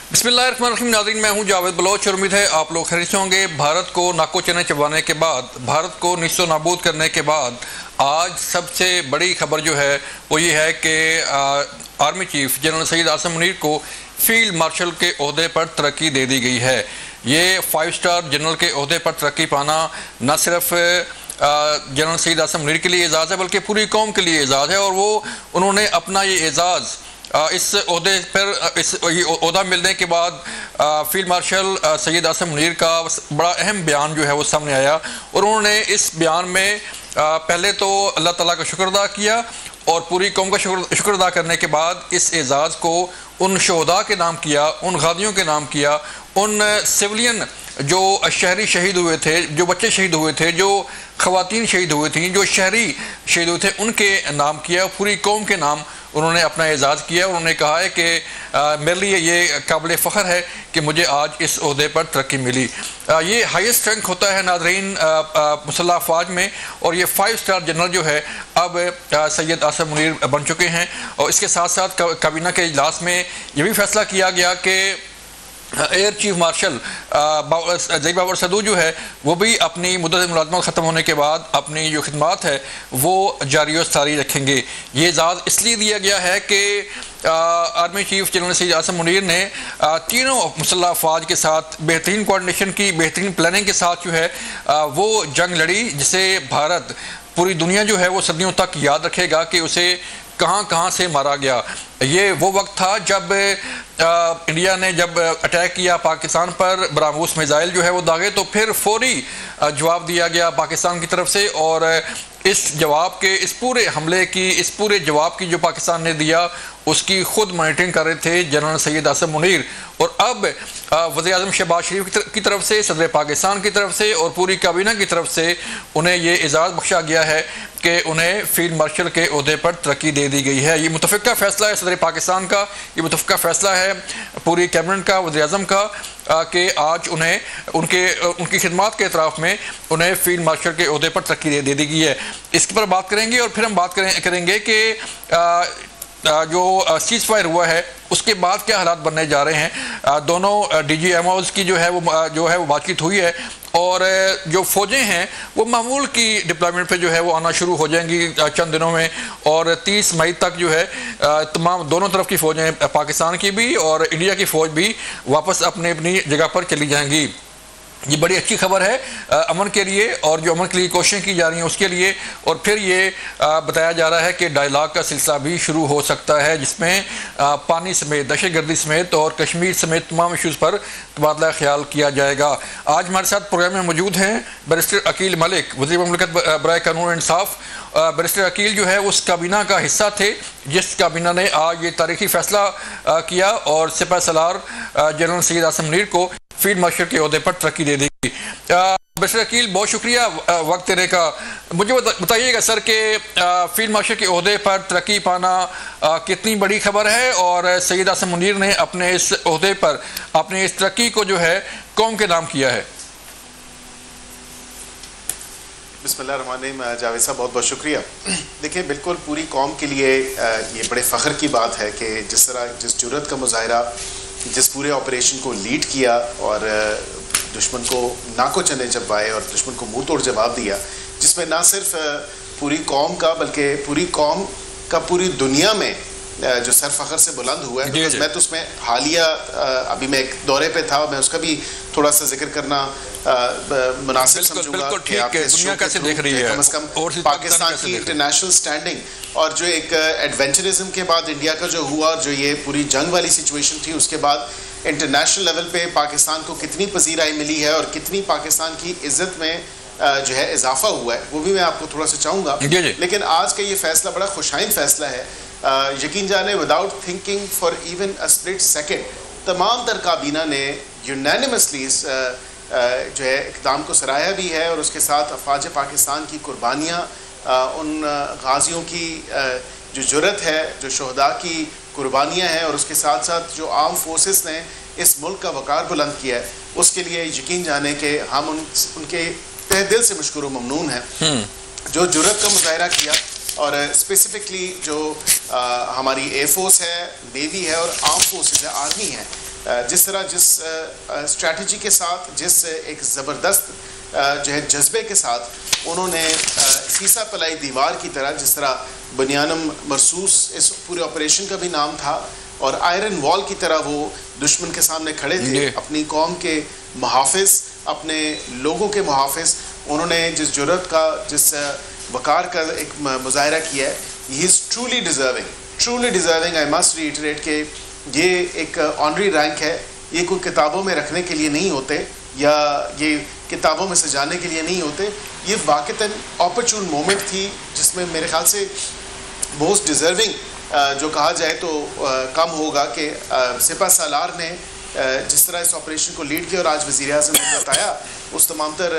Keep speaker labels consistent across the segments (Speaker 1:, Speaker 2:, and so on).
Speaker 1: बिस्मिल्लाहिर्रहमानिर्रहीम। नाज़रीन, मैं हूं जावेद बलोच और उम्मीद है आप लोग खैरियत से होंगे। भारत को नाको चने चबाने के बाद, भारत को निस्सो नाबूद करने के बाद आज सबसे बड़ी खबर जो है वो ये है कि army chief general Syed Asim Munir को फील्ड मार्शल के ओहदे पर तरक्की दे दी गई है। ये 5 स्टार जनरल के ओहदे पर तरक्की पाना न सिर्फ जनरल सैयद आसिम मुनीर के लिए एजाज़ है बल्कि पूरी कौम के लिए एजाज़ है। और वो उन्होंने अपना ये एजाज़ इस ओहदे पर इस ओहदा मिलने के बाद फील्ड मार्शल सैयद आसिम मुनीर का बड़ा अहम बयान जो है वो सामने आया और उन्होंने इस बयान में पहले तो अल्लाह ताला का शुक्र अदा किया और पूरी कौम का शुक्र अदा करने के बाद इस एजाज़ को उन शोहदा के नाम किया, उन गादियों के नाम किया, उन सिविलियन जो शहरी शहीद हुए थे, जो बच्चे शहीद हुए थे, जो ख़वातीन शहीद हुई थी, जो शहरी शहीद हुए थे, उनके नाम किया। पूरी कौम के नाम उन्होंने अपना एजाज़ किया। उन्होंने कहा है कि मेरे लिए ये काबिल फ़ख्र है कि मुझे आज इस ओहदे पर तरक्की मिली। ये हाईएस्ट रैंक होता है नाज़रीन मुसल्लह अफ़वाज में और ये 5 स्टार जनरल जो है अब सैयद आसिम मुनीर बन चुके हैं। और इसके साथ साथ काबीना के इजलास में ये भी फैसला किया गया कि एयर चीफ मार्शल ज़ई बाबर सदू जो है वो भी अपनी मुद्दत मुलाज़मत ख़त्म होने के बाद अपनी जो खिदमात है वो जारी और सारी रखेंगे। ये एजाज़ इसलिए दिया गया है कि army chief general Syed Asim Munir ने तीनों मुसल्लह अफ़वाज के साथ बेहतरीन कोऑर्डिनेशन की, बेहतरीन प्लानिंग के साथ जो है वो जंग लड़ी जिसे भारत, पूरी दुनिया जो है वो सदियों तक याद रखेगा कि उसे कहाँ कहाँ से मारा गया। ये वो वक्त था जब इंडिया ने जब अटैक किया पाकिस्तान पर, ब्रह्मोस मिसाइल जो है वो दागे, तो फिर फौरी जवाब दिया गया पाकिस्तान की तरफ से। और इस जवाब के, इस पूरे हमले की, इस पूरे जवाब की जो पाकिस्तान ने दिया उसकी खुद मॉनिटरिंग कर रहे थे जनरल सैयद आसिम मुनीर। और अब वज़ीर-ए-आज़म शहबाज शरीफ की तरफ से, सदर पाकिस्तान की तरफ से और पूरी काबीना की तरफ से उन्हें ये एजाज़ बख्शा गया है कि उन्हें फील्ड मार्शल के ओहदे पर तरक्की दे दी गई है। ये मुतफ़िक़ा फ़ैसला है सदर पाकिस्तान का, ये मुतफ़िक़ा फ़ैसला है पूरी कैबिनेट का, वज़ीर-ए-आज़म का कि आज उन्हें उनकी खिदमात के एतराफ़ में उन्हें फील्ड मार्शल के ओहदे पर तरक्की दे दी गई है। इसके पर बात करेंगे और फिर हम बात करेंगे कि जो सीज़ फायर हुआ है उसके बाद क्या हालात बनने जा रहे हैं। दोनों DGMOs की जो है वो बातचीत हुई है और जो फ़ौजें हैं वो मामूल की डिप्लॉयमेंट पे जो है वो आना शुरू हो जाएंगी चंद दिनों में। और 30 मई तक जो है तमाम दोनों तरफ की फ़ौजें, पाकिस्तान की भी और इंडिया की फ़ौज भी वापस अपनी अपनी जगह पर चली जाएंगी। ये बड़ी अच्छी खबर है अमन के लिए और जो अमन के लिए कोशिशें की जा रही हैं उसके लिए। और फिर ये बताया जा रहा है कि डायलॉग का सिलसिला भी शुरू हो सकता है जिसमें पानी समेत, दहशतगर्दी समेत और कश्मीर समेत तमाम इशूज़ पर तबादला ख्याल किया जाएगा। आज हमारे साथ प्रोग्राम में मौजूद हैं बैरिस्टर अकील मलिक, वज़ीर मुमलिकत बराए कानून इंसाफ। बैरिस्टर अकील जो है उस काबीना का हिस्सा थे जिस काबीना ने आज ये तारीखी फ़ैसला किया और सिपह सलार जनरल सैयद आसिम मुनीर को फील्ड मार्शल के ओहदे पर तरक्की दे देगी। बैरिस्टर अकील, बहुत शुक्रिया वक्त देने का। मुझे बताइएगा सर कि फील्ड मार्शल के ओहदे पर तरक्की पाना कितनी बड़ी खबर है और सैयद आसिम मुनीर ने अपने इस ओहदे पर अपनी इस तरक्की को जो है कौम के नाम किया है।
Speaker 2: बिस्मिल्लाहिर्रहमानिर्रहीम। जावेद साहब, बहुत बहुत शुक्रिया। देखिए, बिल्कुल पूरी कौम के लिए ये बड़े फ़ख्र की बात है कि जिस तरह, जिस जुर्रत का मुजाहिरा, जिस पूरे ऑपरेशन को लीड किया और दुश्मन को नाको चने चबाए और दुश्मन को मुंह तोड़ जवाब दिया, जिसमें ना सिर्फ पूरी कौम का बल्कि पूरी कौम का पूरी दुनिया में जो सर फ़ख्र से बुलंद हुआ है। तो मैं तो उसमें हालिया, अभी मैं एक दौरे पे था, मैं उसका भी थोड़ा सा जिक्र करना मुनासिब समझूंगा कि आप दुनिया कैसे देख रही है, कम से कम पाकिस्तान की इंटरनेशनल स्टैंडिंग और जो एक एडवेंचरिज्म के बाद इंडिया का जो हुआ, जो ये पूरी जंग वाली सिचुएशन थी, उसके बाद इंटरनेशनल लेवल पे पाकिस्तान को कितनी पजीराई मिली है और कितनी पाकिस्तान की इज्जत में जो है इजाफा हुआ है, वो भी मैं आपको थोड़ा सा चाहूँगा। लेकिन आज का ये फैसला बड़ा खुशाइन फैसला है। यकीन जाने, without thinking for even a split second, तमाम तर काबीना ने यूनानिमसली इस जो है इक़दाम को सराहा भी है और उसके साथ अफवाज पाकिस्तान की कुर्बानियाँ, उन गाजियों की जो जुर्रत है, जो शहदा की कुर्बानियाँ हैं और उसके साथ साथ जो आर्म फोर्सेस ने इस मुल्क का वक़ार बुलंद किया है, उसके लिए यकीन जाने कि हम उनके तहे दिल से मशकूर व ममनून हैं जो जुर्रत का मुजाहिरा किया। और स्पेसिफिकली जो हमारी एयरफोर्स है, नेवी है और आर्म फोर्सेस है, आर्मी है, जिस तरह जिस स्ट्रैटेजी के साथ, जिस एक ज़बरदस्त जो है जज्बे के साथ उन्होंने सीसा पलाई दीवार की तरह, जिस तरह बनियानम मरसूस इस पूरे ऑपरेशन का भी नाम था, और आयरन वॉल की तरह वो दुश्मन के सामने खड़े थे, अपनी कौम के मुहाफ़िज़, अपने लोगों के मुहाफ़िज़। उन्होंने जिस जुर्रत का, जिस वकार का एक मुज़ाहरा किया है, he is truly deserving. I must reiterate के ये एक ऑनरी रैंक है, ये कोई किताबों में रखने के लिए नहीं होते या ये किताबों में सजाने के लिए नहीं होते। ये वाक़तन ऑपर्चून मोमेंट थी जिसमें मेरे ख्याल से मोस्ट डिज़र्विंग जो कहा जाए तो कम होगा कि सिपा सालार ने जिस तरह इस ऑपरेशन को लीड किया, और आज वज़ीर आज़म ने बताया उस तमाम तर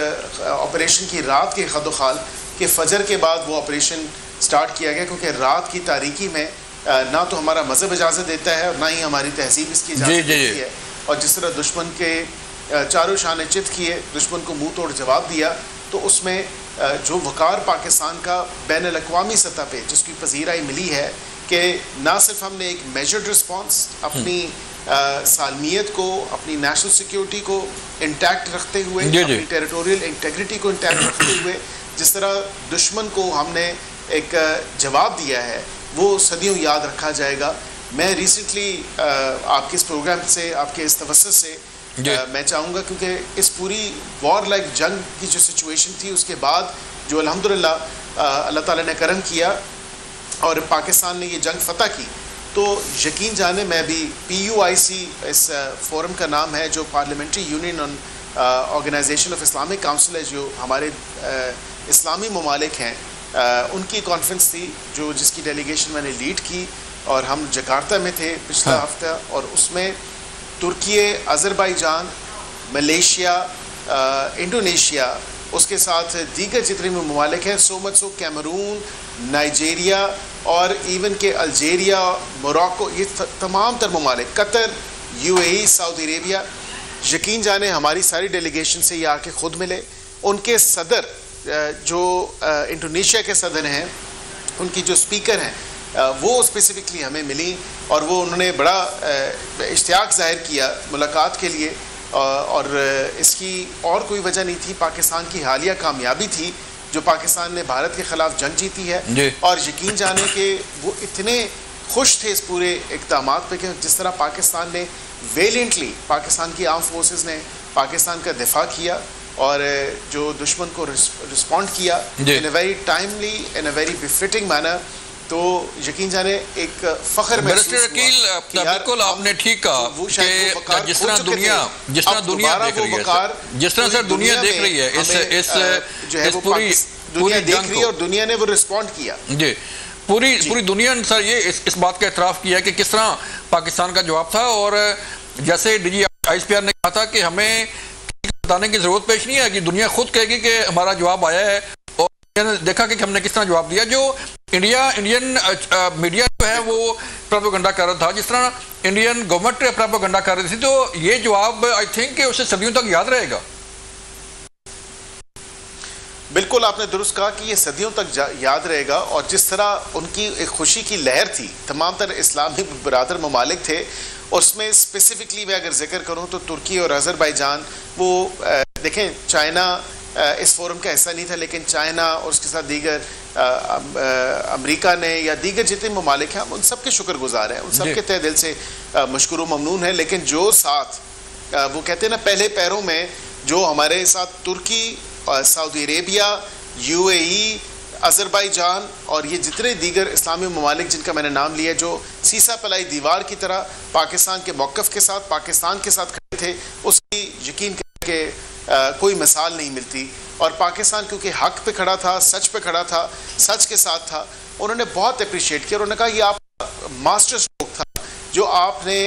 Speaker 2: ऑपरेशन की रात के खदोखाल के फजर के बाद वो ऑपरेशन स्टार्ट किया गया, क्योंकि रात की तारीकी में ना तो हमारा मज़हब इजाज़त देता है और ना ही हमारी तहजीब इसकी इजाज़त देती है। और जिस तरह दुश्मन के चारों शान चित किए, दुश्मन को मुँह तोड़ जवाब दिया, तो उसमें जो वक़ार पाकिस्तान का बैनुल-अक़वामी सतह पे जिसकी पज़ीराई मिली है कि ना सिर्फ हमने एक मेजर्ड रिस्पॉन्स अपनी सालमियत को, अपनी नेशनल सिक्योरिटी को इंटैक्ट रखते हुए, अपनी टेरिटोरियल इंटेग्रिटी को इंटैक्ट रखते हुए जिस तरह दुश्मन को हमने एक जवाब दिया है, वो सदियों याद रखा जाएगा। मैं रिसेंटली आपके इस प्रोग्राम से, आपके इस तवज्जुह से मैं चाहूँगा, क्योंकि इस पूरी वॉर लाइक जंग की जो सिचुएशन थी उसके बाद जो अल्हम्दुलिल्लाह अल्लाह ताला ने करम किया और पाकिस्तान ने ये जंग फतह की, तो यकीन जाने मैं भी PUIC इस फोरम का नाम है, जो parliamentary union on organisation of Islamic council है, जो हमारे इस्लामी ममालिक हैं, उनकी कॉन्फ्रेंस थी जो जिसकी डेलीगेशन मैंने लीड की, और हम जकार्ता में थे पिछला हफ्ता, और उसमें तुर्की, अज़रबैजान, मलेशिया, इंडोनेशिया, उसके साथ दीगर जितने भी ममालिक हैं, सो कैमरून, नाइजीरिया और इवन के अल्जीरिया, मोरक्को, ये तमाम तर ममालिक, कतर, UAE, सऊदी अरेबिया, यकीन जाने हमारी सारी डेलीगेशन से ये आके ख़ुद मिले। उनके सदर जो इंडोनेशिया के सदर हैं, उनकी जो स्पीकर हैं, वो स्पेसिफिकली हमें मिली, और वो उन्होंने बड़ा इश्तियाक ज़ाहिर किया मुलाकात के लिए, और इसकी और कोई वजह नहीं थी, पाकिस्तान की हालिया कामयाबी थी जो पाकिस्तान ने भारत के ख़िलाफ़ जंग जीती है। और यकीन जाने कि वो इतने खुश थे इस पूरे इक़दामात पे कि जिस तरह पाकिस्तान ने वेलिएंटली, पाकिस्तान की आर्म फोर्सेस ने पाकिस्तान का दिफा किया और जो दुश्मन को रिस्पॉन्ड किया in a very timely, in a very befitting manner, तो यकीन जाने एक फ़ख्र महसूस हुआ।
Speaker 1: बिल्कुल आपने ठीक कहा कि जिस तरह दुनिया देख रही है, जिस तरह सर दुनिया देख रही है इस पूरी
Speaker 2: देख रही है, और दुनिया ने वो रिस्पॉन्ड किया जी,
Speaker 1: पूरी दुनिया ने सर ये इस बात का एतराफ़ किया कि किस तरह पाकिस्तान का जवाब था। और जैसे DG ISPR ने कहा था कि हमें बताने की ज़रूरत पेश नहीं है, कि दुनिया खुद कहेगी कि हमारा जवाब आया है, और देखा कि हमने किस तरह जवाब दिया। जो इंडियन मीडिया जो है वो प्रोपेगेंडा कर रहा था, जिस तरह इंडियन गवर्नमेंट प्रोपेगेंडा कर रही थी, तो ये जवाब आई थिंक उसे सदियों तक याद रहेगा।
Speaker 2: बिल्कुल आपने दुरुस्त कहा कि ये सदियों तक याद रहेगा, और जिस तरह उनकी एक खुशी की लहर थी, तमाम तर इस्लामी बरादर ममालिक थे, और उसमें स्पेसिफिकली मैं अगर जिक्र करूँ तो तुर्की और अज़रबैजान, वो देखें चाइना इस फोरम का हिस्सा नहीं था, लेकिन चाइना और उसके साथ दीगर अमेरिका ने या दीगर जितने ममालिक हैं, हम उन सब के शुक्रगुजार हैं, उन सब के तहे दिल से मशकूर ममनून है। लेकिन जो साथ वो कहते हैं ना पहले पैरों में, जो हमारे साथ तुर्की, सऊदी अरेबिया, UAE, अज़रबैजान और ये जितने दीगर इस्लामी ममालिक जिनका मैंने नाम लिया, जो सीसा पलाई दीवार की तरह पाकिस्तान के मौक़िफ़ के साथ, पाकिस्तान के साथ खड़े थे, उसकी यकीन करके कोई मिसाल नहीं मिलती। और पाकिस्तान क्योंकि हक पे खड़ा था, सच पे खड़ा था, सच के साथ था, उन्होंने बहुत अप्रिशिएट किया। उन्होंने कहा ये आप मास्टर स्ट्रोक था जो आपने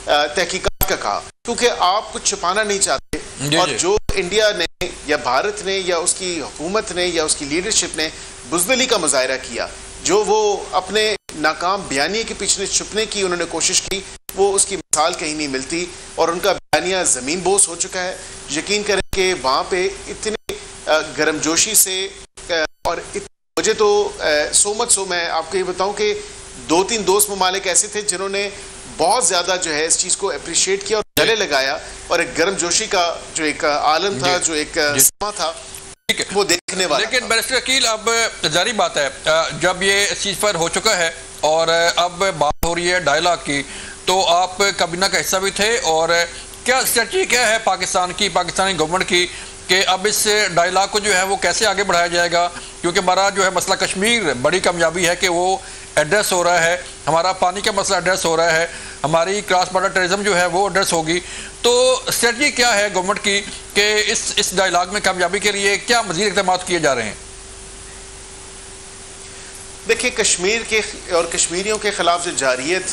Speaker 2: तहकीकात का कहा, क्योंकि आप कुछ छुपाना नहीं चाहते, और जो इंडिया ने या भारत ने या उसकी हुकूमत ने या उसकी लीडरशिप ने बुज़दिली का मुज़ाहिरा किया, जो वो अपने नाकाम बयानिए के पीछे छुपने की उन्होंने कोशिश की, वो उसकी मिसाल कहीं नहीं मिलती, और उनका बयानिया ज़मीन बोस हो चुका है। यकीन करें कि वहाँ पे इतने गर्मजोशी से, और मुझे तो सो मैं आपको ये बताऊँ कि 2-3 दोस्त ममालिक ऐसे थे जिन्होंने बहुत ज़्यादा जो है इस चीज़ को अप्रिशिएट किया, और गले लगाया और एक गर्मजोशी का जो एक आलम था, जो एक समा था, वो देखने वाला।
Speaker 1: लेकिन बैरिस्टर अकील, अब जारी बात है, जब ये सीज़फायर हो चुका है और अब बात हो रही है डायलॉग की, तो आप काबीना का हिस्सा भी थे, और क्या स्ट्रेटजी क्या है पाकिस्तान की, पाकिस्तानी गवर्नमेंट की, कि अब इस डायलॉग को जो है वो कैसे आगे बढ़ाया जाएगा? क्योंकि हमारा जो है मसला कश्मीर बड़ी कामयाबी है कि वो एड्रेस हो रहा है, हमारा पानी का मसला एड्रेस हो रहा है, हमारी क्रॉस बॉर्डर टेररिज्म जो है वो एड्रेस होगी। तो स्ट्रेटजी क्या है गवर्नमेंट की कि इस डायलॉग में कामयाबी के लिए क्या मज़ीद इक़दाम किए जा रहे हैं?
Speaker 2: देखिए, कश्मीर के और कश्मीरियों के खिलाफ जो जारियत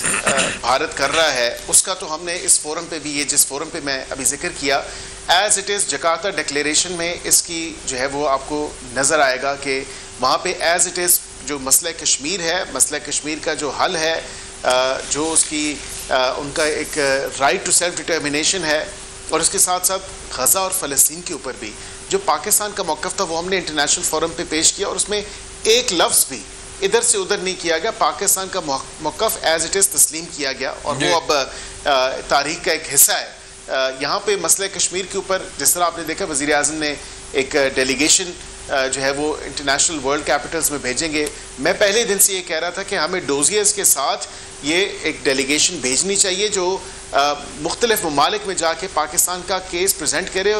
Speaker 2: भारत कर रहा है, उसका तो हमने इस फोरम पे भी, ये जिस फोरम पे मैं अभी जिक्र किया, as it is Jakarta declaration में इसकी जो है वो आपको नज़र आएगा कि वहाँ पे एज इट इज़ जो मसला कश्मीर है, मसला कश्मीर का जो हल है, जो उसकी उनका एक राइट टू सेल्फ डिटर्मिनेशन है, और उसके साथ साथ गज़ा और फ़लस्तीन के ऊपर भी जो पाकिस्तान का मौक़िफ़ था वो हमने इंटरनेशनल फोरम पे पेश किया, और उसमें एक लफ्ज़ भी इधर से उधर नहीं किया गया। पाकिस्तान का मौक़िफ़ एज इट इज़ तस्लीम किया गया, और वो अब तारीख़ का एक हिस्सा है। यहाँ पे मसले कश्मीर के ऊपर जिस तरह आपने देखा, वज़ीर आज़म ने एक डेलीगेशन जो है वो इंटरनेशनल वर्ल्ड कैपिटल्स में भेजेंगे। मैं पहले दिन से ये कह रहा था कि हमें डोजियर्स के साथ ये एक डेलीगेशन भेजनी चाहिए जो मुख्तलिफ ममालिक में जाके पाकिस्तान का केस प्रेजेंट करे,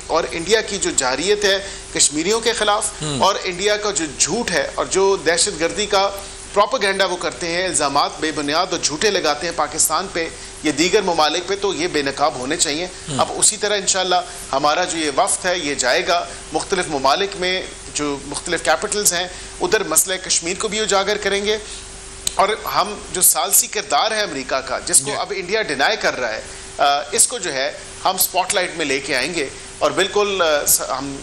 Speaker 2: और इंडिया की जो जारियत है कश्मीरियों के ख़िलाफ़, और इंडिया का जो झूठ है और जो दहशत गर्दी का प्रोपेगेंडा वो करते हैं, इल्ज़ामात बेबुनियाद और झूठे लगाते हैं पाकिस्तान पे या दीगर ममालिक पे, तो ये बेनकाब होने चाहिए। अब उसी तरह इंशाअल्लाह हमारा जो ये वफ्द है ये जाएगा मुख्तलिफ ममालिक में, जो मुख्तलिफ कैपिटल्स हैं, उधर मसला कश्मीर को भी उजागर करेंगे, और हम जो सालसी किरदार है अमेरिका का, जिसको अब इंडिया डिनाई कर रहा है, इसको जो है हम स्पॉटलाइट में लेके आएंगे। और बिल्कुल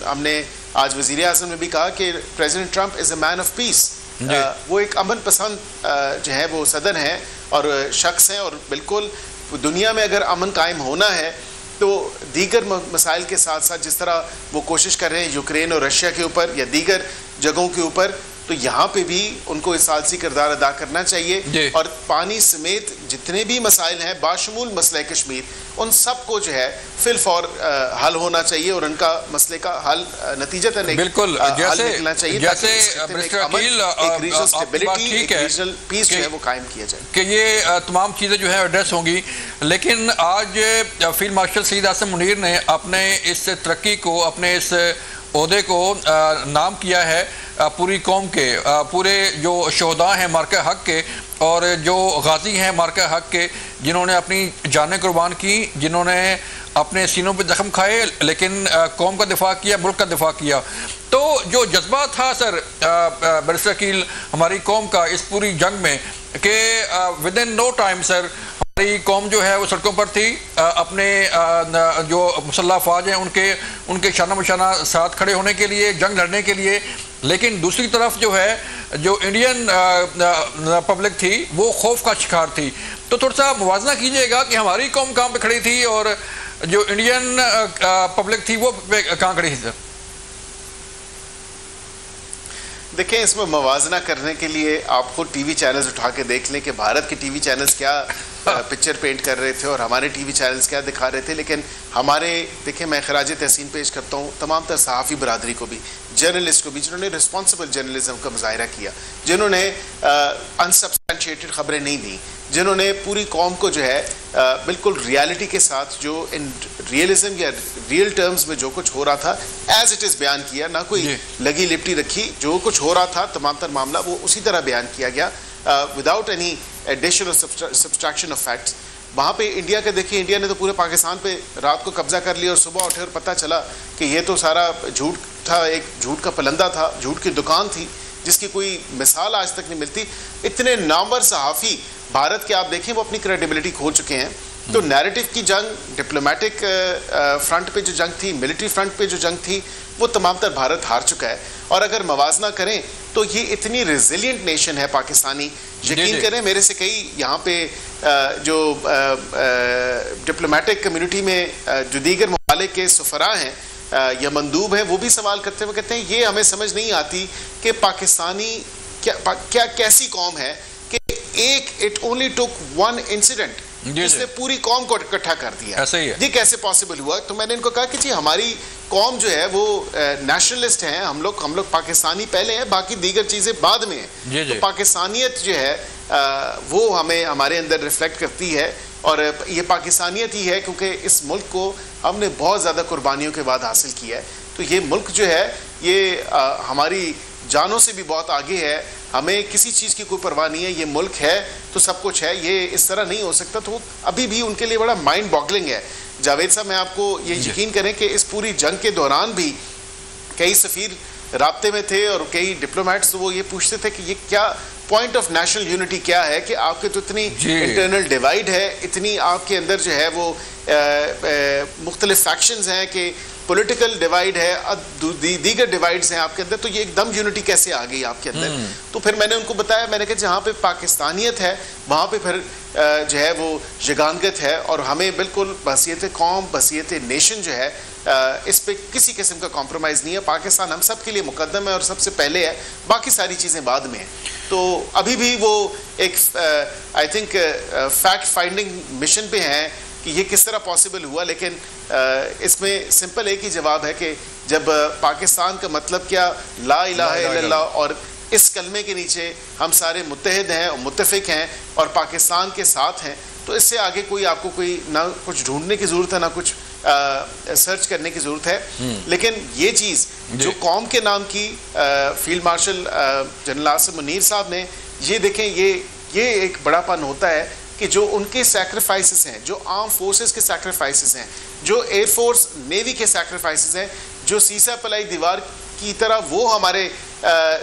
Speaker 2: हमने आज वज़ीर आज़म ने भी कहा कि president Trump is a man of peace. वो एक अमन पसंद जो है वो सदन है और शख्स हैं, और बिल्कुल दुनिया में अगर अमन कायम होना है तो दीगर मसाइल के साथ साथ जिस तरह वो कोशिश कर रहे हैं यूक्रेन और रशिया के ऊपर या दीगर जगहों के ऊपर, तो यहाँ पे भी उनको इस सालसी किरदार अदा करना चाहिए। और पानी समेत जितने भी मसाइल हैं बाशमूल मसला कश्मीर, उन सब को जो है फिलफौर हल होना चाहिए, और उनका मसले का हल नतीजतन
Speaker 1: बिल्कुल
Speaker 2: हल निकलना चाहिए,
Speaker 1: जैसे
Speaker 2: रीजनल पीस जो है वो कायम किया जाए
Speaker 1: कि ये तमाम चीज़ें जो है एड्रेस होंगी। लेकिन आज फील्ड मार्शल सईद आसिम मुनीर ने अपने इस तरक्की को, अपने इस ओहदे को नाम किया है पूरी कौम के, पूरे जो शोहदा हैं मार्का हक के, और जो गाजी हैं मार्का हक के, जिन्होंने अपनी जानें कुर्बान की, जिन्होंने अपने सीनों पे जख्म खाए लेकिन कौम का दिफा किया, मुल्क का दिफा किया। तो जो जज्बा था सर बैरिस्टर अकील हमारी कौम का इस पूरी जंग में, कि within no time sir हमारी कौम जो है वो सड़कों पर थी, अपने जो मुसल्लह अफवाज हैं उनके शाना मशाना साथ खड़े होने के लिए, जंग लड़ने के लिए। लेकिन दूसरी तरफ जो है जो इंडियन पब्लिक थी वो खौफ का शिकार थी। तो थोड़ा सा मुवाजना कीजिएगा कि हमारी कौम कहाँ पे खड़ी थी और जो इंडियन पब्लिक थी वो कहाँ खड़ी थी सर?
Speaker 2: देखें, इसमें मवाजना करने के लिए आप खुद टीवी चैनल्स उठा के देख लें कि भारत के टीवी चैनल्स क्या पिक्चर पेंट कर रहे थे और हमारे टीवी चैनल्स क्या दिखा रहे थे। लेकिन हमारे देखें, मैं खराज तहसीन पेश करता हूँ तमाम तर सहाफ़ी बरादरी को भी, जर्नलिस्ट को भी, जिन्होंने रिस्पॉन्सिबल जर्नलिज्म का मुजाहिरा किया, जिन्होंने अनसब्सटेंशिएटेड खबरें नहीं दी, जिन्होंने पूरी कौम को जो है बिल्कुल रियलिटी के साथ, जो इन रियलिज्म या रियल टर्म्स में जो कुछ हो रहा था एज इट इज़ बयान किया, ना कोई लगी लिपटी रखी, जो कुछ हो रहा था तमाम तर मामला वो उसी तरह बयान किया गया, विदाउट एनी एडिशन और सब्सट्रैक्शन ऑफ फैक्ट्स। वहाँ पे इंडिया का देखिए, इंडिया ने तो पूरे पाकिस्तान पे रात को कब्जा कर लिया और सुबह उठे और पता चला कि ये तो सारा झूठ था, एक झूठ का पलंदा था, झूठ की दुकान थी जिसकी कोई मिसाल आज तक नहीं मिलती। इतने नामवर सहाफ़ी भारत के आप देखें वो अपनी क्रेडिबिलिटी खो चुके हैं। तो नैरेटिव की जंग, डिप्लोमेटिक फ्रंट पे जो जंग थी, मिलिट्री फ्रंट पे जो जंग थी, वो तमाम तर भारत हार चुका है। और अगर मवाजना करें तो ये इतनी रेजिलियंट नेशन है पाकिस्तानी, यकीन करें मेरे से कई यहाँ पे जो डिप्लोमेटिक कम्युनिटी में जो दीगर ममालिक के सफरा हैं या मंदूब हैं, वो भी सवाल करते हुए कहते हैं ये हमें समझ नहीं आती कि पाकिस्तानी क्या कैसी कौम है कि it only took one incident इसने पूरी कौम को इकट्ठा कर दिया।
Speaker 1: ऐसे ही है।
Speaker 2: ये कैसे पॉसिबल हुआ? तो मैंने इनको कहा कि जी हमारी कौम जो है वो नेशनलिस्ट हैं, हम लोग पाकिस्तानी पहले हैं, बाकी दीगर चीजें बाद में हैं। तो पाकिस्तानियत जो है वो हमें हमारे अंदर रिफ्लेक्ट करती है, और ये पाकिस्तानियत ही है क्योंकि इस मुल्क को हमने बहुत ज़्यादा कुर्बानियों के बाद हासिल किया है। तो ये मुल्क जो है ये हमारी जानों से भी बहुत आगे है, हमें किसी चीज़ की कोई परवाह नहीं है, ये मुल्क है तो सब कुछ है, ये इस तरह नहीं हो सकता। तो अभी भी उनके लिए बड़ा माइंड बॉगलिंग है। जावेद साहब, मैं आपको ये यकीन करें कि इस पूरी जंग के दौरान भी कई सफ़ीर राब्ते में थे और कई डिप्लोमेट्स, तो वो ये पूछते थे कि ये क्या पॉइंट ऑफ नेशनल यूनिटी क्या है, कि आपके तो इतनी इंटरनल डिवाइड है, इतनी आपके अंदर जो है वो मुख्तलिफ फैक्शंस हैं, कि पॉलिटिकल डिवाइड है, दीगर डिवाइड्स हैं आपके अंदर, तो ये एकदम यूनिटी कैसे आ गई आपके अंदर? तो फिर मैंने उनको बताया, मैंने कहा जहाँ पे पाकिस्तानियत है वहाँ पे फिर जो है वो जगानगत है, और हमें बिल्कुल बहसियत कौम, बहसियत नेशन जो है इस पे किसी किस्म का कॉम्प्रोमाइज़ नहीं है। पाकिस्तान हम सब के लिए मुकद्दम है और सबसे पहले है, बाकी सारी चीज़ें बाद में हैं। तो अभी भी वो एक I think fact finding mission पे हैं कि ये किस तरह पॉसिबल हुआ, लेकिन इसमें सिंपल एक ही जवाब है कि जब पाकिस्तान का मतलब क्या, ला इलाहा इल्लल्लाह, और इस कलमे के नीचे हम सारे मुत्तहिद हैं और मुत्तफिक हैं और पाकिस्तान के साथ हैं, तो इससे आगे कोई आपको कोई ना कुछ ढूंढने की ज़रूरत है, ना कुछ सर्च करने की ज़रूरत है। लेकिन ये चीज़ जो कौम के नाम की field marshal general Asim Munir साहब ने, ये देखें, ये एक बड़ापन होता है कि जो उनके सैक्रिफाइसेस हैं, जो आर्म फोर्सेस के सैक्रिफाइसेस हैं, जो एयरफोर्स नेवी के सैक्रिफाइसेस हैं, जो सीसा पलाई दीवार की तरह वो हमारे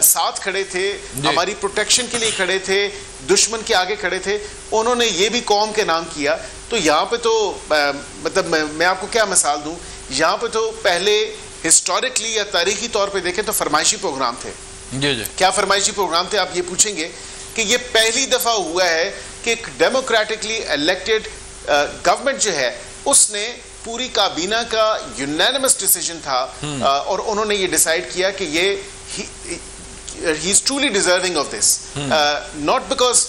Speaker 2: साथ खड़े थे, हमारी प्रोटेक्शन के लिए खड़े थे, दुश्मन के आगे खड़े थे, उन्होंने ये भी कौम के नाम किया। तो यहाँ पे तो मतलब मैं आपको क्या मिसाल दूँ, यहाँ पे तो पहले हिस्टोरिकली या तारीखी तौर पे देखें तो फरमाइशी प्रोग्राम थे। क्या फरमाइशी प्रोग्राम थे? आप ये पूछेंगे कि ये पहली दफ़ा हुआ है कि एक डेमोक्रेटिकली इलेक्टेड गवर्नमेंट जो है उसने पूरी काबीना का यूनानिमस डिसीजन था, और उन्होंने ये डिसाइड किया कि ये he is truly deserving of this, not because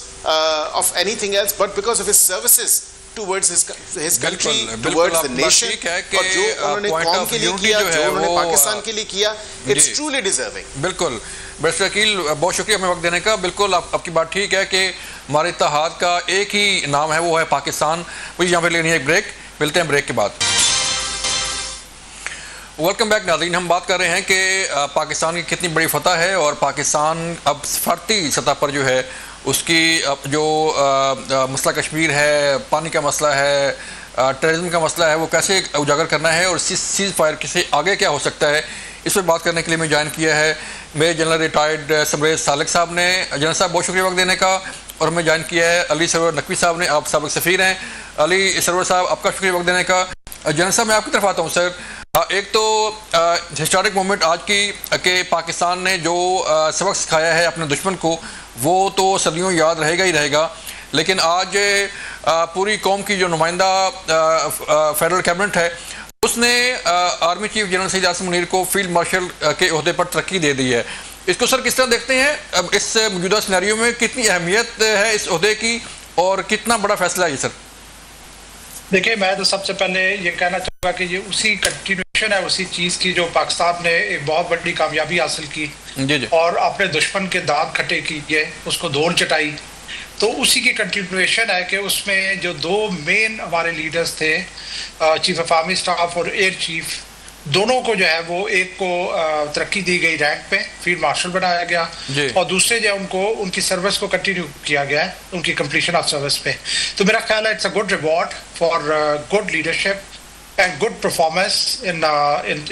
Speaker 2: of anything else, but because of his services towards his country, towards the nation, और जो उन्होंने कौम के लिए किया, जो उन्होंने पाकिस्तान के लिए किया, it's truly deserving।
Speaker 1: बिल्कुल बैरिस्टर अकील, बहुत शुक्रिया हमें वक्त देने का। बिल्कुल आपकी बात ठीक है कि हमारे इत्तेहाद का एक ही नाम है, वो है पाकिस्तान। मुझे यहाँ पे लेनी है एक ब्रेक, मिलते हैं ब्रेक के बाद। वेलकम बैक नाज़रीन, हम बात कर रहे हैं कि पाकिस्तान की कितनी बड़ी फतह है, और पाकिस्तान अब फर्ती सतह पर जो है उसकी जो मसला कश्मीर है, पानी का मसला है, टेररिज्म का मसला है, वो कैसे उजागर करना है, और सीज़ फायर से आगे क्या हो सकता है, इस पर बात करने के लिए मैं ज्वाइन किया है मेरे जनरल रिटायर्ड सबरेज सालिक साहब ने। जनरल साहब, बहुत शुक्रिया वक्त देने का। और हमें ज्वाइन किया है अली सरवर नकवी साहब ने, आप साबिक सफ़ीर हैं। अली सरवर साहब, आपका शुक्रिया वक्त देने का। जनरल साहब, मैं आपकी तरफ आता हूँ सर। एक तो हिस्टोरिक मोमेंट आज की कि पाकिस्तान ने जो सबक सिखाया है अपने दुश्मन को, वो तो सदियों याद रहेगा ही रहेगा, लेकिन आज पूरी कौम की जो नुमाइंदा फेडरल कैबिनेट है उसने army chief general Syed Asim Munir को फील्ड मार्शल के ओहदे पर तरक्की दे दी है। इसको सर किस तरह देखते हैं? अब इस मौजूदा सिनेरियो में कितनी अहमियत है इस ओहदे की, और कितना बड़ा फैसला है ये सर?
Speaker 3: देखिए, मैं तो सबसे पहले ये कहना चाहूँगा कि ये उसी कंटिन्यूएशन है उसी चीज़ की जो पाकिस्तान ने एक बहुत बड़ी कामयाबी हासिल की और अपने दुश्मन के दांत खट्टे किए, उसको धोल चटाई। तो उसी की कंटिन्यूएशन है कि उसमें जो दो मेन हमारे लीडर्स थे, चीफ ऑफ आर्मी स्टाफ और एयर चीफ, दोनों को जो है वो एक को तरक्की दी गई रैंक पे, फील्ड मार्शल बनाया गया, और दूसरे जो है उनको उनकी सर्विस को कंटिन्यू किया गया है, उनकी कंप्लीशन ऑफ सर्विस पे। तो मेरा ख्याल है it's a good reward for good leadership and good performance in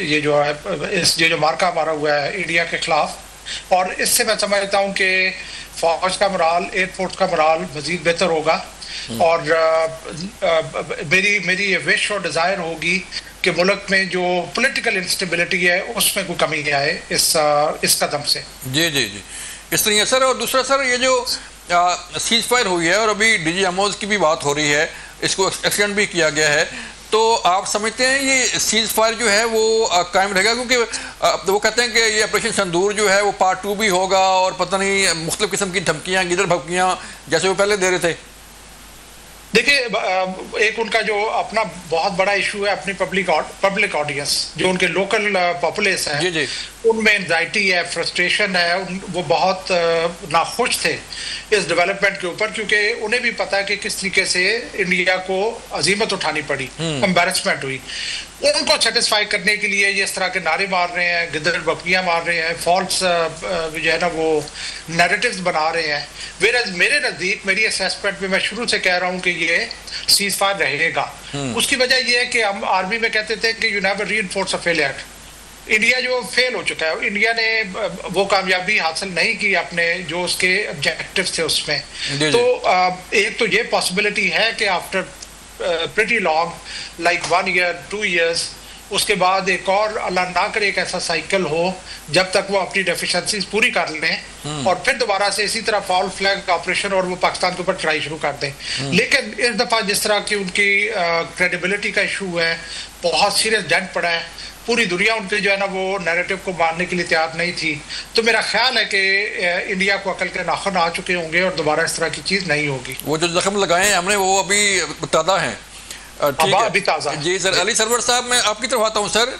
Speaker 3: ये जो है ये जो मार्का मारा हुआ है इंडिया के खिलाफ। और इससे मैं समझता हूँ कि फौज का मोराल, एयरफोर्स का मोराल मजीद बेहतर होगा, और मेरी ये विश और डिज़ायर होगी कि मुल्क में जो पॉलिटिकल इंस्टेबिलिटी है उसमें कोई कमी आए इस कदम से।
Speaker 1: जी जी जी, इस तरह सर। और दूसरा सर, ये जो सीज फायर हुई है और अभी डीजी अमोज की भी बात हो रही है, इसको एक्सटेंड भी किया गया है, तो आप समझते हैं ये सीज फायर जो है वो कायम रहेगा? क्योंकि वो कहते हैं कि ये ऑपरेशन संदूर जो है वो पार्ट 2 भी होगा, और पता नहीं मुख्तलिफ किस्म की धमकियाँ, गिदर भमकियाँ जैसे वो पहले दे रहे थे।
Speaker 3: देखिए, एक उनका जो अपना बहुत बड़ा इशू है अपनी पब्लिक ऑडियंस, जो उनके लोकल पॉपुलेस है, उनमें एंजाइटी है, फ्रस्ट्रेशन है। वो बहुत नाखुश थे इस डेवलपमेंट के ऊपर, क्योंकि उन्हें भी पता है कि किस तरीके से इंडिया को अजीमत उठानी पड़ी, एम्बैरेसमेंट हुई। उनको सेटिस्फाई करने के लिए ये इस तरह के नारे मार रहे हैं, गिद्दड़ बकरियां मार रहे हैं, फॉल्स जो है ना वो नैरेटिव्स बना रहे हैं। मेरे नज़दीक, मेरी असेसमेंट में मैं शुरू से कह रहा हूँ कि ये सीज फायर रहेगा। उसकी वजह ये है कि हम आर्मी में कहते थे कि you never reinforce a failure. India जो फेल हो चुका है, इंडिया ने वो कामयाबी हासिल नहीं की अपने जो उसके ऑब्जेक्टिव्स थे उसमें। तो एक तो ये पॉसिबिलिटी है कि after pretty long, like 1 year, 2 years, उसके बाद एक और अल्लाह ना करे एक ऐसा साइकिल हो जब तक वो अपनी डेफिशिएंसीज पूरी कर लें और फिर दोबारा से इसी तरह फॉल फ्लैग ऑपरेशन और वो पाकिस्तान के ऊपर ट्राई शुरू कर दें। लेकिन इस दफा जिस तरह की उनकी क्रेडिबिलिटी का इशू है, बहुत सीरियस डेंट पड़ा है, पूरी दुनिया उनके जो है ना वो नैरेटिव को मानने के लिए तैयार नहीं थी। तो मेरा ख्याल है कि इंडिया को अकल के नाखून आ चुके होंगे और दोबारा इस तरह की चीज नहीं होगी।
Speaker 1: वो जो जख्म लगाए हैं हमने वो अभी ताज़ा हैं। ठीक है, अभी ताज़ा जी सर। अली सरवर साहब, मैं आपकी तरफ आता हूँ सर।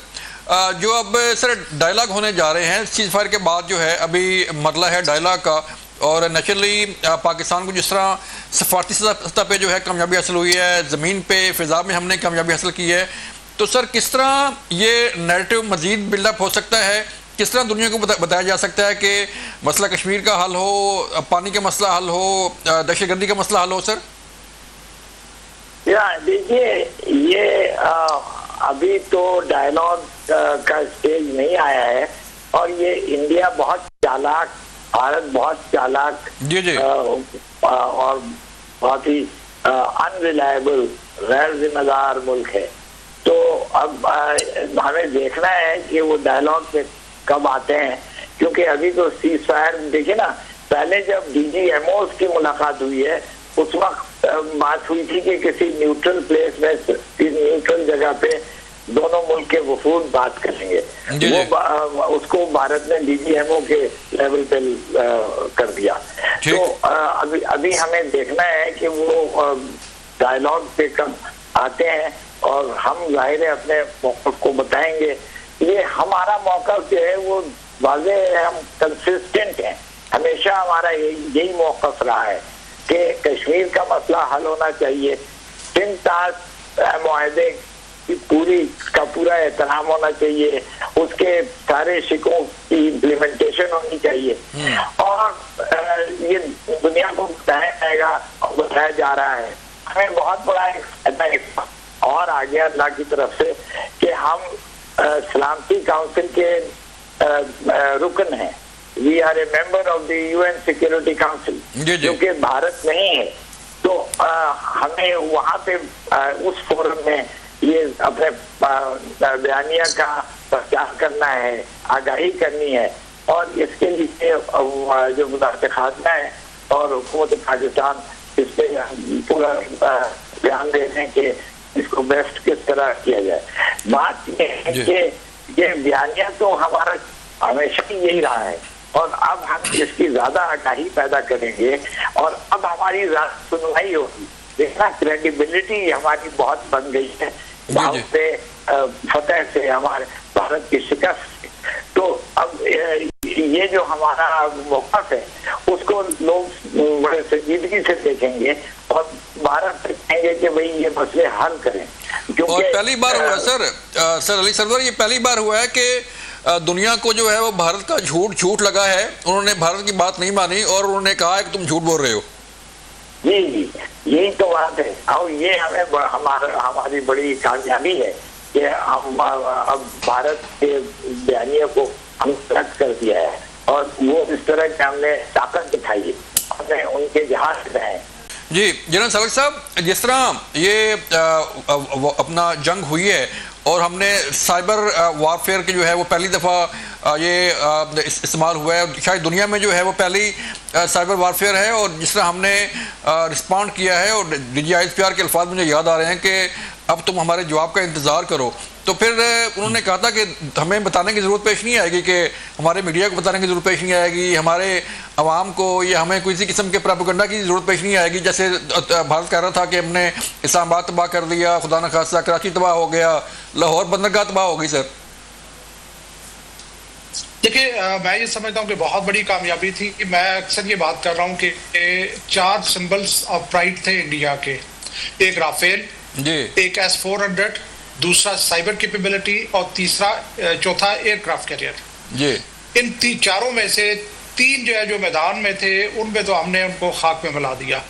Speaker 1: जो अब सर डायलॉग होने जा रहे हैं सीज फायर के बाद, जो है अभी मरला है डायलॉग का, और नेचुरली पाकिस्तान को जिस तरह सफारती सतह पे जो है कामयाबी हासिल हुई है, ज़मीन पे फ़िज़ा में हमने कामयाबी हासिल की है, तो सर किस तरह ये नैरेटिव मज़ीद बिल्डअप हो सकता है? किस तरह दुनिया को बताया जा सकता है कि मसला कश्मीर का हल हो, पानी का मसला हल हो, दहशतगर्दी का मसला हल हो सर?
Speaker 4: देखिए, ये अभी तो डायलॉग का स्टेज नहीं आया है, और ये इंडिया बहुत चालाक, भारत बहुत चालाक और बहुत ही अनरिलायबल, गैर जिम्मेदार मुल्क है। तो अब हमें देखना है कि वो डायलॉग पे कब आते हैं, क्योंकि अभी तो सीज फायर देखिए ना, पहले जब DGMOs की मुलाकात हुई है उस वक्त बात हुई थी कि किसी न्यूट्रल प्लेस में, न्यूट्रल जगह पे दोनों मुल्क के वफूद बात करेंगे। वो उसको भारत ने DGMO के लेवल पे कर दिया। तो अभी हमें देखना है कि वो डायलॉग पे कब आते हैं, और हम जाहिर है अपने मौक़िफ़ को बताएंगे। ये हमारा मौक़िफ़ जो है वो वाज़ेह है, हम कंसिस्टेंट हैं, हमेशा हमारा यही मौक़िफ़ रहा है कि कश्मीर का मसला हल होना चाहिए, 3 मुआहदे की पूरा एहतराम होना चाहिए, उसके सारे शिकों की इम्प्लीमेंटेशन होनी चाहिए, और ये दुनिया को बताया जाएगा और बताया जा रहा है। हमें बहुत बड़ा एक और आ गया अल्लाह की तरफ से कि हम सलामती काउंसिल के रुकन हैं। We are a member of the UN security council, जो कि भारत नहीं है। तो हमें वहाँ पे उस फोरम में ये अपने बयानिया का प्रचार करना है, आगाही करनी है, और इसके लिए जो वज़ारत खाज़िना है और हुकूमत पाकिस्तान इस पे पूरा ध्यान दे रहे हैं कि इसको बेस्ट किस तरह किया जाए। बात ये है कि ये बयानिया तो हमारा हमेशा ही यही रहा है, और अब हम इसकी ज्यादा आगाही पैदा करेंगे, और अब हमारी सुनवाई होगी। देखना, क्रेडिबिलिटी हमारी बहुत बन गई है भारत से फतेह से, हमारे भारत की शिकस्त से। तो अब ये जो हमारा मौक़िफ़ है उसको लोग बड़े संजीदगी से देखेंगे और भारत से कहेंगे कि भाई ये मसले हल करें।
Speaker 1: और पहली बार हुआ सर अली सरवर, ये पहली बार हुआ है कि दुनिया को जो है वो भारत का झूठ लगा है, उन्होंने भारत की बात नहीं मानी और उन्होंने कहा है कि तुम झूठ बोल रहे हो।
Speaker 4: जी, यही तो बात है, और ये हमारी बड़ी कामयाबी है कि हम अब भारत के बयानिया को हम रद्द कर दिया है, और वो इस तरह की हमने ताकत दिखाई है, हमने उनके जहाज में है।
Speaker 1: जी जनरल सलक साहब, जिस तरह ये अपना जंग हुई है और हमने साइबर वारफेयर की जो है वो पहली दफ़ा ये इस्तेमाल हुआ है, शायद दुनिया में जो है वो पहली साइबर वारफेयर है, और जिस तरह हमने रिस्पॉन्ड किया है, और DGISPR के अल्फाज मुझे याद आ रहे हैं कि अब तुम हमारे जवाब का इंतज़ार करो। तो फिर उन्होंने कहा था कि हमें बताने की ज़रूरत पेश नहीं आएगी, कि हमारे मीडिया को बताने की ज़रूरत पेश नहीं आएगी, हमारे अवाम को या हमें किसी किस्म के प्रोपेगेंडा की ज़रूरत पेश नहीं आएगी। जैसे भारत कह रहा था कि हमने इस्लामाबाद तबाह कर दिया, खुदा न खास्ता कराची तबाह हो गया, लाहौर बंदरगाह तबाह हो गई। सर
Speaker 3: देखिए, मैं ये समझता हूँ कि बहुत बड़ी कामयाबी थी। मैं अक्सर ये बात कर रहा हूँ कि 4 सिंबल्स ऑफ प्राइड थे इंडिया के। एक राफेल, एक S-400, दूसरा साइबर कैपेबिलिटी और चौथा एयरक्राफ्ट कैरियर। इन चारों में से 3 जो है जो मैदान में थे उनमें तो हमने उनको खाक में मिला दिया।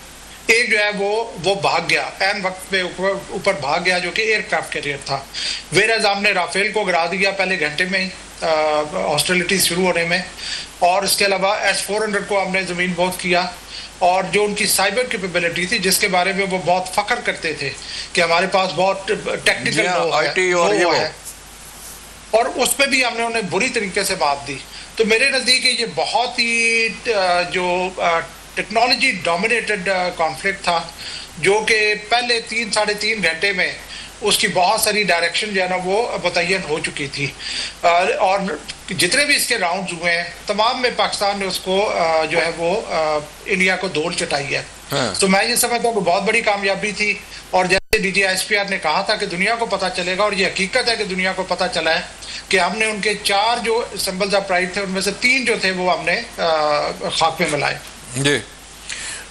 Speaker 3: एक जो है वो भाग गया, एन वक्त पे ऊपर भाग गया, जो कि एयरक्राफ्ट कैरियर था। वेराज हमने राफेल को गिरा दिया पहले घंटे में ही हॉस्टिलिटी शुरू होने में, और इसके अलावा S-400 को हमने ज़मीन बहुत किया। और जो उनकी साइबर कैपेबिलिटी थी, जिसके बारे में वो बहुत फख्र करते थे कि हमारे पास बहुत टेक्निकल वो है, और उस पर भी हमने उन्हें बुरी तरीके से बात दी। तो मेरे नज़दीक ये बहुत ही जो टेक्नोलॉजी डोमिनेटेड कॉन्फ्लिक्ट था, जो कि पहले 3-3.5 घंटे में उसकी बहुत सारी डायरेक्शन जो है ना वो मुतय्यन हो चुकी थी। और जितने भी इसके राउंड्स हुए हैं तमाम में पाकिस्तान ने उसको जो है वो इंडिया को धूल चटाई है। तो मैं ये समझता हूँ कि बहुत बड़ी कामयाबी थी। और जैसे DGISPR ने कहा था कि दुनिया को पता चलेगा, और ये हकीकत है कि दुनिया को पता चला है कि हमने उनके 4 जो सिंबल्स ऑफ प्राइड थे उनमें से 3 जो थे वो हमने खाक में मिलाए।
Speaker 1: जी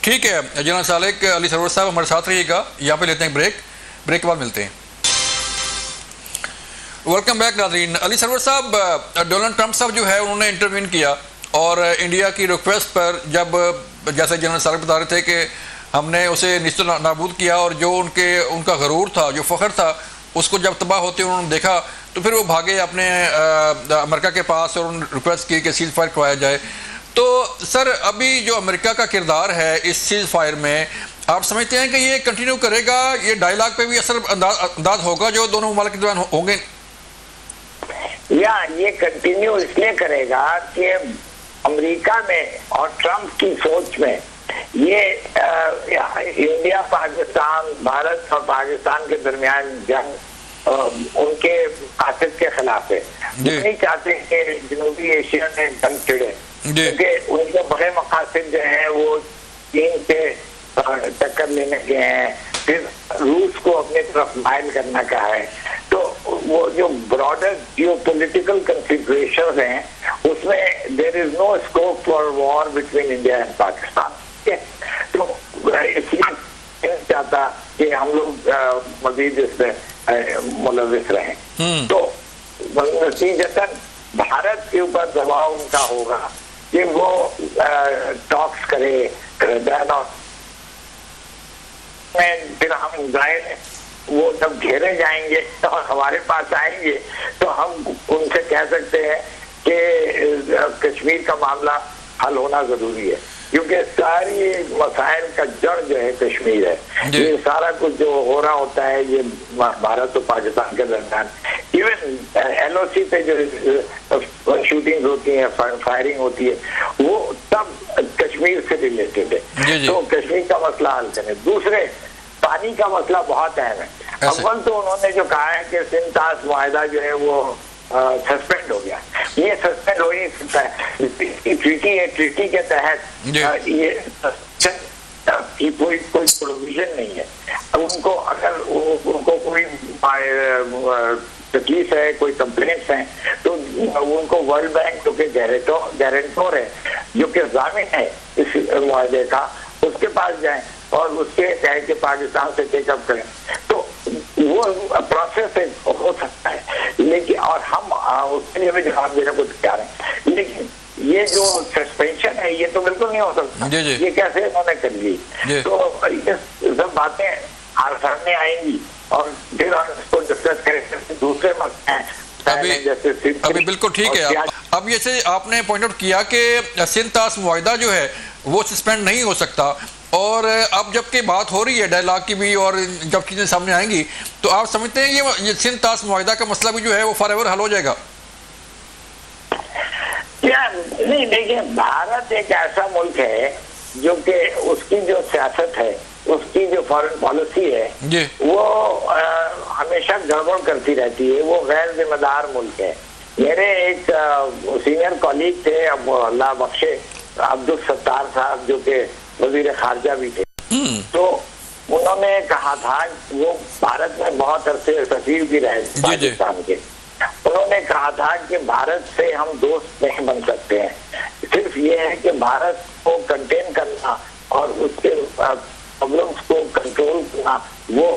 Speaker 1: ठीक है जनाब सालेक अली सरवर साहब हमारे साथ रहिएगा। यहाँ पे लेते हैं ब्रेक के बाद मिलते हैं। वेलकम बैक नाज़रीन। अली सरवर साहब, डोनाल्ड ट्रंप साहब जो है उन्होंने इंटरवीन किया और इंडिया की रिक्वेस्ट पर, जब जैसे जनरल सालेक बता रहे थे कि हमने उसे निस्तो नाबूद किया, और जो उनका गरूर था, जो फ़ख्र था, उसको जब तबाह होते उन्होंने देखा तो फिर वो भागे अपने अमेरिका के पास और उन्होंने रिक्वेस्ट की कि सीज़ फायर करवाया जाए। तो सर अभी जो अमेरिका का किरदार है इस सीज़ फायर में, आप समझते हैं कि ये कंटिन्यू करेगा, ये डायलॉग पे भी असर अंदाज होगा जो दोनों मुमालिक के दरमियान होंगे?
Speaker 4: या ये कंटिन्यू इसलिए करेगा कि अमेरिका में और ट्रंप की सोच में ये इंडिया पाकिस्तान, भारत और पाकिस्तान के दरमियान जंग उनके मकासद के खिलाफ है। नहीं चाहते कि जनूबी एशिया में जंग छिड़े, क्योंकि उनके बड़े मकासद जो है वो चीन से टक्कर लेने के हैं, फिर रूस को अपनी तरफ माइल करने का है। तो वो जो ब्रॉडर जियोपॉलिटिकल कंसिडरेशंस हैं उसमें there is no scope for war between India and Pakistan. तो इसलिए चाहता कि हम लोग मजीद इसमें मुलविस रहें। तो नतीजतन भारत के ऊपर दबाव उनका होगा कि वो टॉक्स करे, फिर हम जाए, वो जब घेरे जाएंगे तो हमारे पास आएंगे तो हम उनसे कह सकते हैं कि कश्मीर का मामला हल होना जरूरी है, क्योंकि सारी मसाइल का जड़ जो है कश्मीर है। ये सारा कुछ जो हो रहा होता है ये भारत और पाकिस्तान के दरमियान, इवन LOC पे जो शूटिंग होती है, फायरिंग होती है, वो सब कश्मीर से रिलेटेड है। तो कश्मीर का मसला हल करें। दूसरे, पानी का मसला बहुत अहम है। अव्वल तो उन्होंने जो कहा है कि सिंध-ताश मुआहदा जो है वो सस्पेंड हो गया, ये सस्पेंड हो ही सकता है। ट्रीटी के तहत ये कोई प्रोविजन नहीं है। उनको अगर उनको कोई तकलीफ है, कोई कंप्लेंट्स हैं, तो उनको वर्ल्ड बैंक जो कि गारंटर है, जो कि जामिन है इस मुआहदे का, उसके पास जाएं और उसके कहे कि पाकिस्तान से टेकअप करें। तो वो प्रोसेस हो सकता है, लेकिन और हम उसके लिए भी जवाब देने को तैयार हैं। लेकिन ये जो सस्पेंशन है ये तो बिल्कुल नहीं हो सकता। ये कैसे उन्होंने कर ली? तो ये सब बातें सामने आएंगी और फिर हम इसको डिस्कस करेंगे। दूसरे मसले हैं
Speaker 1: अभी बिल्कुल ठीक है। अब ये से आपने पॉइंट आउट किया कि सिंध-ताश मुआहदा जो है वो सस्पेंड नहीं हो सकता, और अब जबकि बात हो रही है डायलॉग की भी और जब चीजें सामने आएंगी, तो आप समझते हैं ये सिंध-ताश मुआहदा का मसला भी जो है वो फॉरएवर हल हो जाएगा?
Speaker 4: नहीं, देखिए, भारत एक ऐसा मुल्क है जो कि उसकी जो सियासत है, उसकी जो फॉरेन पॉलिसी है, वो हमेशा गड़बड़ करती रहती है, वो गैर जिम्मेदार मुल्क है। मेरे एक सीनियर कॉलीग थे, अब अल्लाह बख्शे, अब्दुल सत्तार साहब, जो कि वजीर खारजा भी थे, तो उन्होंने कहा था, वो भारत में बहुत अरसे सफीर भी रहे पाकिस्तान के, उन्होंने कहा था कि भारत से हम दोस्त नहीं बन सकते हैं, सिर्फ ये है कि भारत को कंटेन करना और उसके प्रॉब्लम्स को कंट्रोल करना वो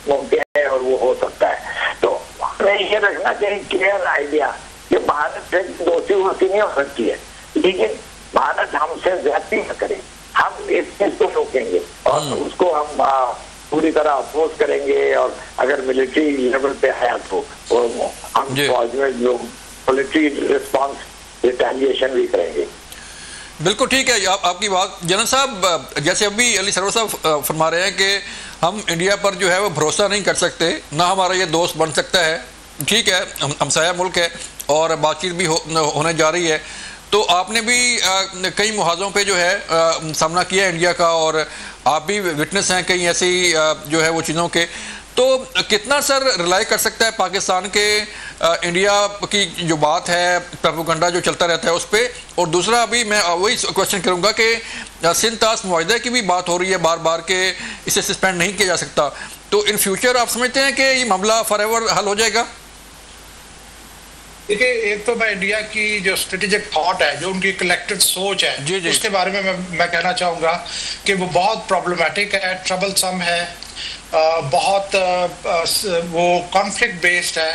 Speaker 4: मुमकिन है और वो हो सकता है। तो हमें ये रखना चाहिए क्लियर आइडिया कि भारत से दोस्ती वोस्ती नहीं हो सकती है, लेकिन भारत हमसे ज्यादती न करे, हम इस चीज को रोकेंगे और उसको हम पूरी तरह अपोज करेंगे, और अगर मिलिट्री लेवल पे है तो हम फौज में जो मिलिट्री रिस्पॉन्स रिटेलिएशन भी करेंगे।
Speaker 1: बिल्कुल ठीक है आपकी बात जनरल साहब। जैसे अभी अली सरवर साहब फरमा रहे हैं कि हम इंडिया पर जो है वो भरोसा नहीं कर सकते, ना हमारा ये दोस्त बन सकता है, ठीक है, हमसाया मुल्क है और बातचीत भी होने जा रही है। तो आपने भी कई मुहाज़ों पे जो है सामना किया है इंडिया का, और आप भी विटनेस हैं कई ऐसी जो है वो चीज़ों के। तो कितना सर रिलाई कर सकता है पाकिस्तान के इंडिया की जो बात है, प्रोपेगेंडा जो चलता रहता है उस पर? और दूसरा अभी मैं वही क्वेश्चन करूँगा कि सिंध ताश मुआहदे की भी बात हो रही है बार बार के इसे सस्पेंड नहीं किया जा सकता, तो इन फ्यूचर आप समझते हैं कि ये मामला फॉरएवर हल हो जाएगा?
Speaker 3: देखिए, एक तो मैं इंडिया की जो स्ट्रेटेजिक थॉट है, जो उनकी कलेक्टिव सोच है, जी जी। उसके बारे में मैं कहना चाहूँगा कि वो बहुत प्रॉब्लमेटिक है, ट्रबलसम है, बहुत वो कॉन्फ्लिक्ट बेस्ड है।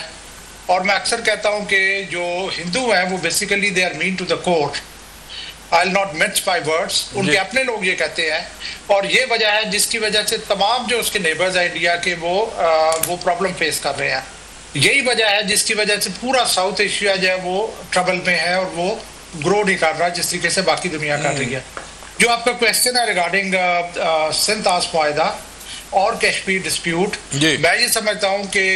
Speaker 3: और मैं अक्सर कहता हूँ कि जो हिंदू हैं वो basically they are mean to the core, I will not mix my words, उनके अपने लोग ये कहते हैं, और ये वजह है जिसकी वजह से तमाम जो उसके नेबर्स हैं इंडिया के वो प्रॉब्लम फेस कर रहे हैं। यही वजह है जिसकी वजह से पूरा साउथ एशिया जो है वो ट्रबल में है और वो ग्रो नहीं कर रहा जिस तरीके से बाकी दुनिया कर रही है। जो आपका क्वेश्चन है रिगार्डिंग सिंध ताश मुआहदा और कश्मीर डिस्प्यूट, मैं ये समझता हूँ कि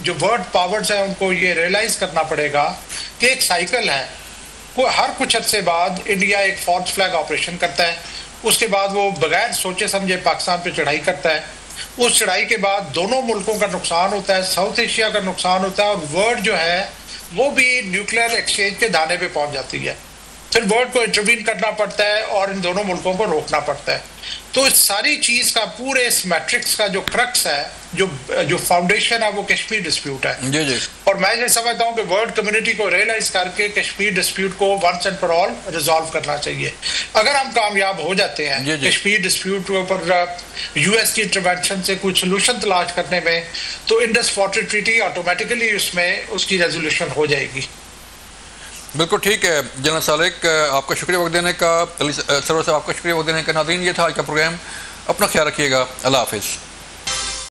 Speaker 3: जो वर्ल्ड पावर्स हैं उनको ये रियलाइज करना पड़ेगा कि एक साइकिल है, हर कुछ अर्से बाद इंडिया एक फॉल्स फ्लैग ऑपरेशन करता है, उसके बाद वो बगैर सोचे समझे पाकिस्तान पे चढ़ाई करता है, उस चढ़ाई के बाद दोनों मुल्कों का नुकसान होता है, साउथ एशिया का नुकसान होता है, और वर्ल्ड जो है वो भी न्यूक्लियर एक्सचेंज के दाने पे पहुंच जाती है। फिर वर्ल्ड को इंटरवीन करना पड़ता है और इन दोनों मुल्कों को रोकना पड़ता है। तो इस सारी चीज का, पूरे इस मैट्रिक्स का जो क्रक्स है, जो फाउंडेशन है, वो कश्मीर डिस्प्यूट है।
Speaker 1: जी जी।
Speaker 3: और मैं ये समझता हूँ कि वर्ल्ड कम्युनिटी को रियलाइज करके कश्मीर डिस्प्यूट को once and for all resolve करना चाहिए। अगर हम कामयाब हो जाते हैं कश्मीर डिस्प्यूट के ऊपर यूएस की इंटरवेंशन से कुछ सोल्यूशन तलाश करने में, तो इंडस वाटर ट्रीटी ऑटोमेटिकली उसमें उसकी रेजोल्यूशन हो जाएगी।
Speaker 1: बिल्कुल ठीक है जनरल सालेक, आपका शुक्रिया वक्त देने का। अली सरवर साहब आपका शुक्रिया वक्त देने का। नाज़रीन, ये था आज का प्रोग्राम, अपना ख्याल रखिएगा, अल्लाह हाफिज़।